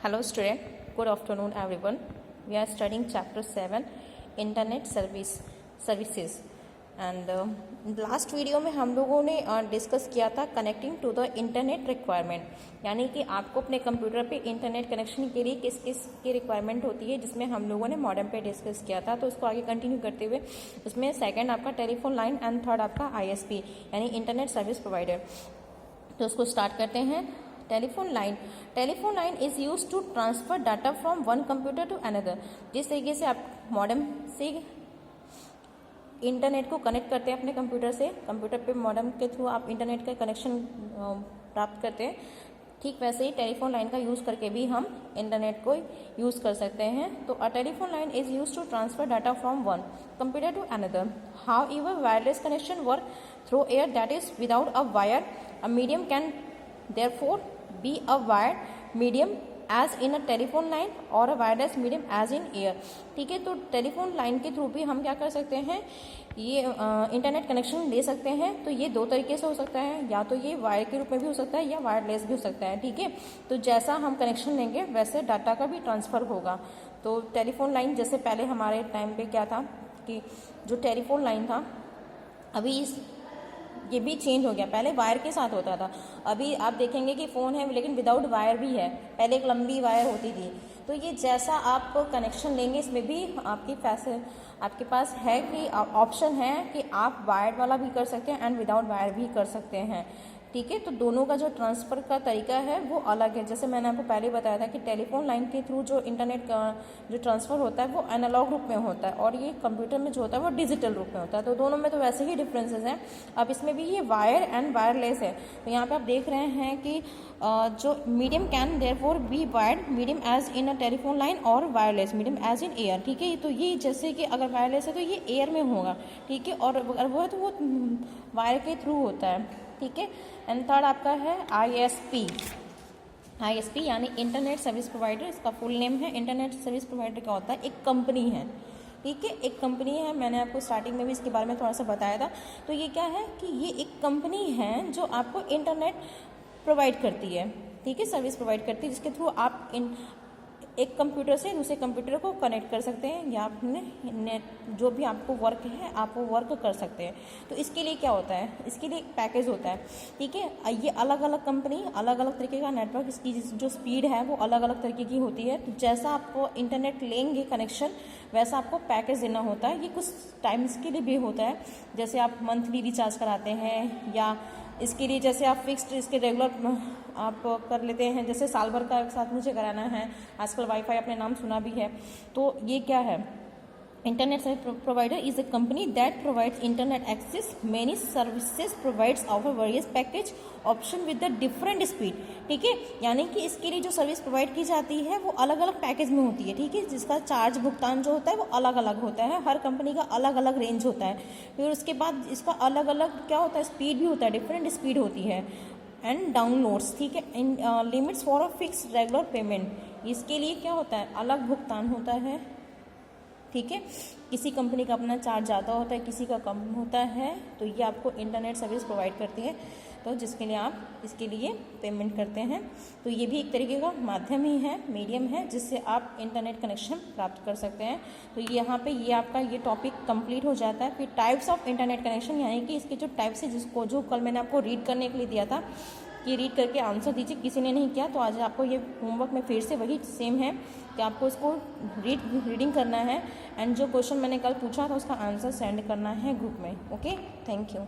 Hello student, good afternoon everyone. We are studying chapter 7 Internet Services and last video में हम लोगों ने discuss किया था connecting to the internet requirement, यानी कि आपको अपने कंप्यूटर पे इंटरनेट कनेक्शन के लिए किस किस की रिक्वायरमेंट होती है, जिसमें हम लोगों ने मॉडेम पे डिस्कस किया था। तो उसको आगे कंटिन्यू करते हुए उसमें सेकंड आपका टेलीफोन लाइन एंड थर्ड आपका ISP यानी इंटरनेट सर्विस प्रोवाइडर। तो उसको स्टार्ट करते हैं। Telephone line is use to transfer data from one computer to another. जिस तरीके से आप मॉडेम से इंटरनेट को कनेक्ट करते हैं अपने कंप्यूटर से, कंप्यूटर पे मॉडेम के थ्रू आप इंटरनेट का कनेक्शन प्राप्त करते हैं, ठीक वैसे ही टेलीफोन लाइन का यूज़ करके भी हम इंटरनेट को यूज़ कर सकते हैं। तो a telephone line is use to transfer data from one computer to another. However wireless connection work through air that is without a wire, a medium can therefore be a wired medium as in a telephone line or a wireless medium as in air। ठीक है, तो telephone line के through भी हम क्या कर सकते हैं, ये इंटरनेट कनेक्शन ले सकते हैं। तो ये दो तरीके से हो सकता है, या तो ये वायर के रूप में भी हो सकता है या वायरलेस भी हो सकता है। ठीक है, तो जैसा हम कनेक्शन लेंगे वैसे डाटा का भी ट्रांसफ़र होगा। तो टेलीफोन लाइन जैसे पहले हमारे टाइम पे क्या था कि जो टेलीफोन लाइन था, अभी ये भी चेंज हो गया। पहले वायर के साथ होता था, अभी आप देखेंगे कि फ़ोन है लेकिन विदाउट वायर भी है। पहले एक लंबी वायर होती थी। तो ये जैसा आप कनेक्शन लेंगे इसमें भी आपके पास है कि ऑप्शन है कि आप वायर्ड वाला भी कर सकते हैं एंड विदाउट वायर भी कर सकते हैं। ठीक है, तो दोनों का जो ट्रांसफ़र का तरीका है वो अलग है। जैसे मैंने आपको पहले बताया था कि टेलीफोन लाइन के थ्रू जो इंटरनेट का जो ट्रांसफ़र होता है वो एनालॉग रूप में होता है और ये कंप्यूटर में जो होता है वो डिजिटल रूप में होता है। तो दोनों में तो वैसे ही डिफरेंसेस हैं। अब इसमें भी ये वायर एंड वायरलेस है। तो यहाँ पे आप देख रहे हैं कि जो medium can therefore be wired medium as in a telephone line और wireless medium as in air. ठीक है, तो ये जैसे कि अगर वायरलेस है तो ये एयर में होगा। ठीक है, और अगर वो है तो वो वायर के थ्रू होता है। ठीक है, एंड थर्ड आपका है ISP यानी इंटरनेट सर्विस प्रोवाइडर। इसका फुल नेम है। इंटरनेट सर्विस प्रोवाइडर क्या होता है, एक कंपनी है। ठीक है, एक कंपनी है। मैंने आपको स्टार्टिंग में भी इसके बारे में थोड़ा सा बताया था। तो ये क्या है कि ये एक कंपनी है जो आपको इंटरनेट प्रोवाइड करती है। ठीक है, सर्विस प्रोवाइड करती है, जिसके थ्रू आप एक कंप्यूटर से दूसरे कंप्यूटर को कनेक्ट कर सकते हैं या अपने नेट जो भी आपको वर्क है आप वो वर्क कर सकते हैं। तो इसके लिए क्या होता है, इसके लिए एक पैकेज होता है। ठीक है, ये अलग अलग कंपनी अलग अलग तरीके का नेटवर्क, इसकी जो स्पीड है वो अलग अलग तरीके की होती है। तो जैसा आपको इंटरनेट लेंगे कनेक्शन वैसा आपको पैकेज देना होता है। ये कुछ टाइम्स के लिए भी होता है, जैसे आप मंथली रिचार्ज कराते हैं या इसके लिए जैसे आप फिक्स्ड इसके रेगुलर आप कर लेते हैं, जैसे साल भर का एक साथ मुझे कराना है। आजकल वाईफाई आपने नाम सुना भी है। तो ये क्या है, internet service provider is a company that provides internet access many services provides offer various package option with the different speed. ठीक है, यानी कि इसके लिए जो सर्विस प्रोवाइड की जाती है वो अलग अलग पैकेज में होती है। ठीक है, जिसका चार्ज भुगतान जो होता है वो अलग अलग होता है। हर कंपनी का अलग अलग रेंज होता है। फिर उसके बाद इसका अलग अलग क्या होता है, स्पीड भी होता है, डिफरेंट स्पीड होती है एंड डाउनलोड्स। ठीक है, in limits for a fix regular payment. इसके लिए क्या होता है, अलग भुगतान होता है। ठीक है, किसी कंपनी का अपना चार्ज ज़्यादा होता है, किसी का कम होता है। तो ये आपको इंटरनेट सर्विस प्रोवाइड करती है, तो जिसके लिए आप इसके लिए पेमेंट करते हैं। तो ये भी एक तरीके का माध्यम ही है, मीडियम है, जिससे आप इंटरनेट कनेक्शन प्राप्त कर सकते हैं। तो यहाँ पे ये आपका ये टॉपिक कंप्लीट हो जाता है। फिर टाइप्स ऑफ इंटरनेट कनेक्शन, यानी कि इसके जो टाइप्स है, जिसको जो कल मैंने आपको रीड करने के लिए दिया था कि रीड करके आंसर दीजिए, किसी ने नहीं किया तो आज आपको ये होमवर्क में फिर से वही सेम है कि आपको इसको रीडिंग करना है एंड जो क्वेश्चन मैंने कल पूछा था उसका आंसर सेंड करना है ग्रुप में। Okay, thank you.